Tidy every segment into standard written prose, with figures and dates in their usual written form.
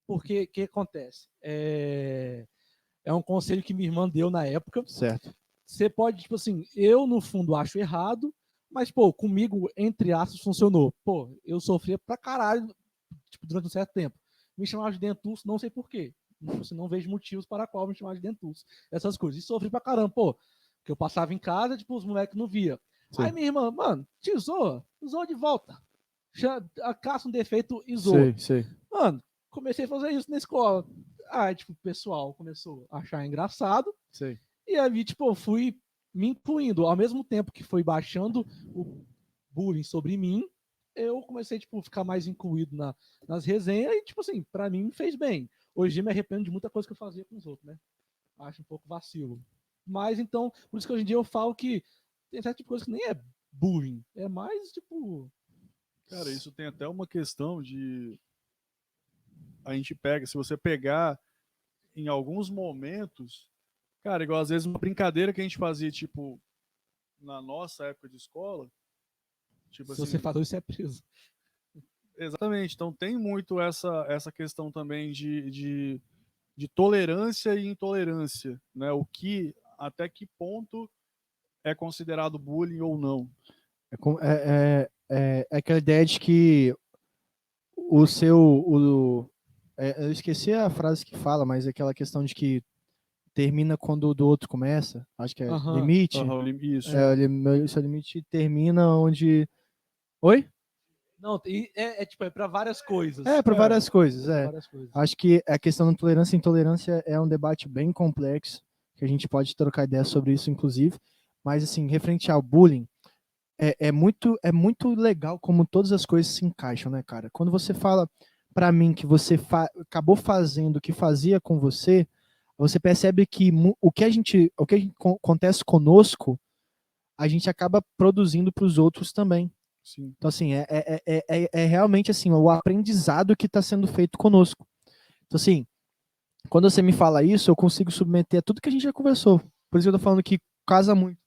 Porque o que acontece? É um conselho que minha irmã deu na época. Certo. Você pode, tipo assim, eu no fundo acho errado, mas, pô, comigo, entre aspas, funcionou. Pô, eu sofria pra caralho, tipo, durante um certo tempo. Me chamava de dentuço, não sei porquê. Você não vejo motivos para qual me chamar de dentuço. Essas coisas. E sofri pra caramba, pô. Que eu passava em casa, tipo, os moleques não via. Sim. Aí minha irmã, mano, te zoa de volta. Caça um defeito e zoa. Sei. Mano, comecei a fazer isso na escola. Aí, tipo, o pessoal começou a achar engraçado. Sei. E aí, tipo, eu fui me incluindo. Ao mesmo tempo que foi baixando o bullying sobre mim, eu comecei, tipo, a ficar mais incluído nas resenhas e, tipo assim, pra mim me fez bem. Hoje eu me arrependo de muita coisa que eu fazia com os outros, né? Acho um pouco vacilo. Mas, então, por isso que hoje em dia eu falo que tem certo tipo de coisa que nem é bullying. É mais, tipo... Cara, isso tem até uma questão de... A gente pega, se você pegar em alguns momentos... Cara, igual às vezes uma brincadeira que a gente fazia, tipo, na nossa época de escola, tipo Se assim... você falou isso, é preso. Exatamente, então tem muito essa questão também de tolerância e intolerância, né? Até que ponto é considerado bullying ou não. É aquela ideia de que o seu... eu esqueci a frase que fala, mas é aquela questão de que termina quando o do outro começa. Acho que é limite. Isso. O seu limite termina onde... Oi? Não, tipo, é pra várias coisas. Para várias coisas, pra várias coisas. Acho que a questão da tolerância e intolerância é um debate bem complexo, que a gente pode trocar ideias sobre isso, inclusive. Mas, assim, referente ao bullying, é muito legal como todas as coisas se encaixam, né, cara? Quando você fala para mim que você acabou fazendo o que fazia com você, você percebe que o que acontece conosco, a gente acaba produzindo para os outros também. Sim. Então, assim, é realmente assim, o aprendizado que está sendo feito conosco. Então, assim, quando você me fala isso, eu consigo submeter a tudo que a gente já conversou. Por isso que eu tô falando que casa muito.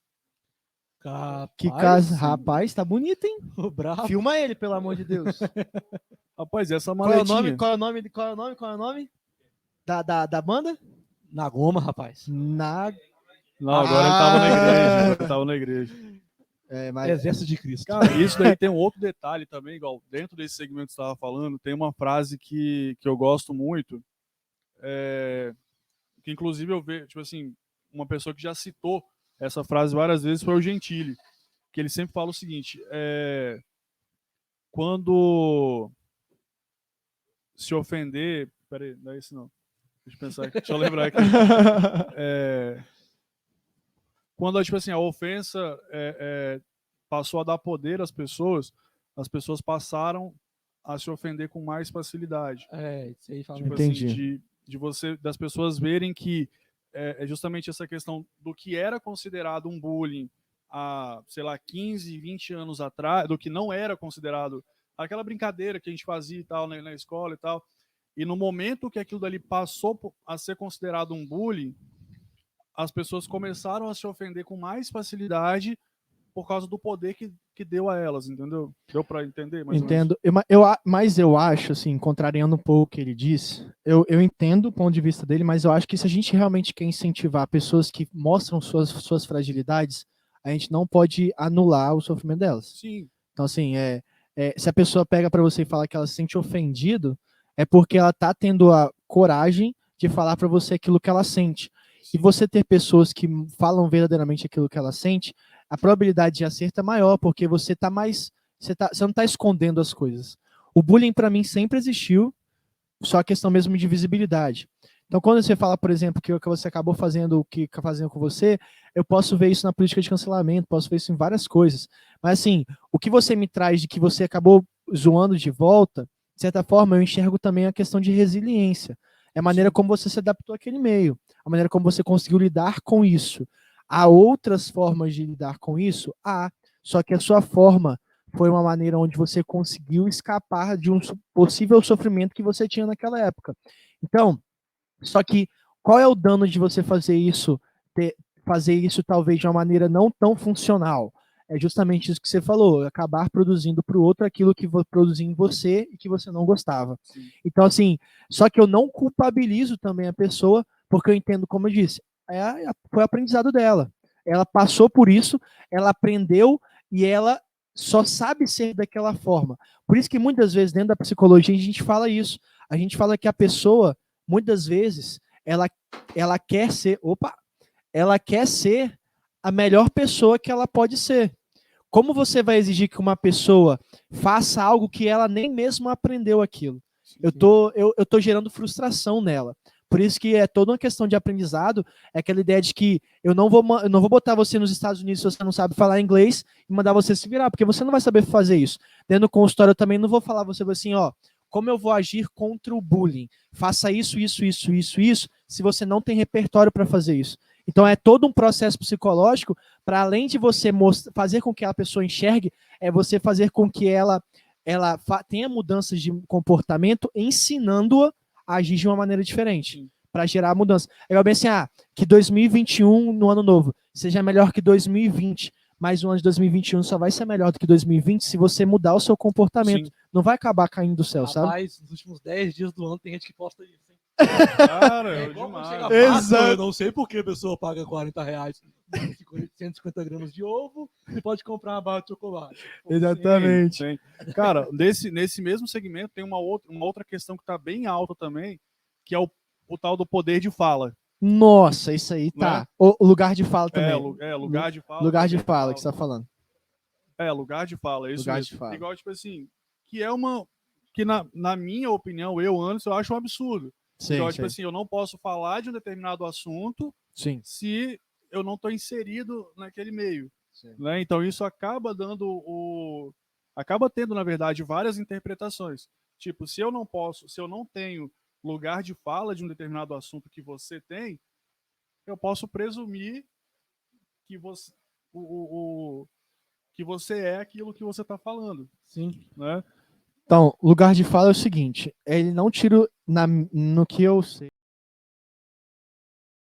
Rapaz, tá bonito, hein? Bravo. Filma ele, pelo amor de Deus. Rapaz, essa Qual é maletinha... o nome da banda? Na goma, rapaz. Não, agora ele tava na igreja. Exército de Cristo. Cara, isso daí tem um outro detalhe também, igual dentro desse segmento que você estava falando, tem uma frase que eu gosto muito, que inclusive eu vejo, tipo assim, uma pessoa que já citou essa frase várias vezes foi o Gentili, que ele sempre fala o seguinte, quando se ofender... Peraí, não é isso não. Deixa eu lembrar aqui. Quando, tipo assim, a ofensa passou a dar poder às pessoas, as pessoas passaram a se ofender com mais facilidade. Isso aí fala. Tipo entendi. Assim, das pessoas verem que é justamente essa questão do que era considerado um bullying há, sei lá, 15, 20 anos atrás, do que não era considerado aquela brincadeira que a gente fazia e tal na escola e tal. E no momento que aquilo dali passou a ser considerado um bullying, as pessoas começaram a se ofender com mais facilidade por causa do poder que deu a elas, entendeu? Deu para entender? Entendo. Mas eu acho, assim, contrariando um pouco o que ele disse, eu entendo o ponto de vista dele, mas eu acho que se a gente realmente quer incentivar pessoas que mostram suas fragilidades, a gente não pode anular o sofrimento delas. Sim. Então, assim, se a pessoa pega para você e fala que ela se sente ofendido, é porque ela tá tendo a coragem de falar para você aquilo que ela sente. E você ter pessoas que falam verdadeiramente aquilo que ela sente, a probabilidade de acerto é maior, porque você tá mais... Você não está escondendo as coisas. O bullying, para mim, sempre existiu, só a questão mesmo de visibilidade. Então, quando você fala, por exemplo, que você acabou fazendo o que fazendo com você, eu posso ver isso na política de cancelamento, posso ver isso em várias coisas. Mas, assim, o que você me traz de que você acabou zoando de volta, de certa forma, eu enxergo também a questão de resiliência. É a maneira como você se adaptou àquele meio, a maneira como você conseguiu lidar com isso. Há outras formas de lidar com isso? Há, só que a sua forma foi uma maneira onde você conseguiu escapar de um possível sofrimento que você tinha naquela época. Então, só que qual é o dano de você fazer isso talvez de uma maneira não tão funcional? é justamente isso que você falou, acabar produzindo para o outro aquilo que produzia em você e que você não gostava. Sim. Então, assim, só que eu não culpabilizo também a pessoa, porque eu entendo, como eu disse, foi o aprendizado dela. Ela passou por isso, ela aprendeu e ela só sabe ser daquela forma. Por isso que muitas vezes dentro da psicologia a gente fala isso. A gente fala que a pessoa, muitas vezes, ela quer ser, ela quer ser a melhor pessoa que ela pode ser. Como você vai exigir que uma pessoa faça algo que ela nem mesmo aprendeu aquilo? Eu tô gerando frustração nela. Por isso que é toda uma questão de aprendizado, é aquela ideia de que eu não vou botar você nos Estados Unidos se você não sabe falar inglês e mandar você se virar, porque você não vai saber fazer isso. Dentro do consultório eu também não vou falar você assim, ó, como eu vou agir contra o bullying? Faça isso, se você não tem repertório para fazer isso. Então é todo um processo psicológico para além de você fazer com que a pessoa enxergue, é você fazer com que ela tenha mudanças de comportamento, ensinando-a a agir de uma maneira diferente, para gerar mudança. É igual bem assim, que 2021, no ano novo, seja melhor que 2020, mas o ano de 2021 só vai ser melhor do que 2020 se você mudar o seu comportamento. Sim. Não vai acabar caindo do céu, sabe? Rapaz, nos últimos 10 dias do ano tem gente que posta isso, hein? Cara, É é igual quando demais. chega Exato. Páscoa, eu não sei por que a pessoa paga R$40, 150 gramas de ovo e pode comprar uma barra de chocolate. Exatamente. Sim. Cara, nesse mesmo segmento tem uma outra questão que está bem alta também, que é o tal do poder de fala. Nossa, isso aí tá. Né? O lugar de fala também. Lugar de fala. Lugar de poder fala que você tá falando. Lugar de fala, é isso Lugar mesmo. de fala. Igual, tipo assim, que é uma. Que na minha opinião, Anderson, eu acho um absurdo. Sim, Igual, sim. tipo assim, eu não posso falar de um determinado assunto Sim. se eu não estou inserido naquele meio. Sim. Né? Então isso acaba acaba tendo, na verdade, várias interpretações. Tipo, se eu não tenho lugar de fala de um determinado assunto que você tem, eu posso presumir que você, que você é aquilo que você está falando. Sim. Né? Então, lugar de fala é o seguinte, ele não tira no que eu sei.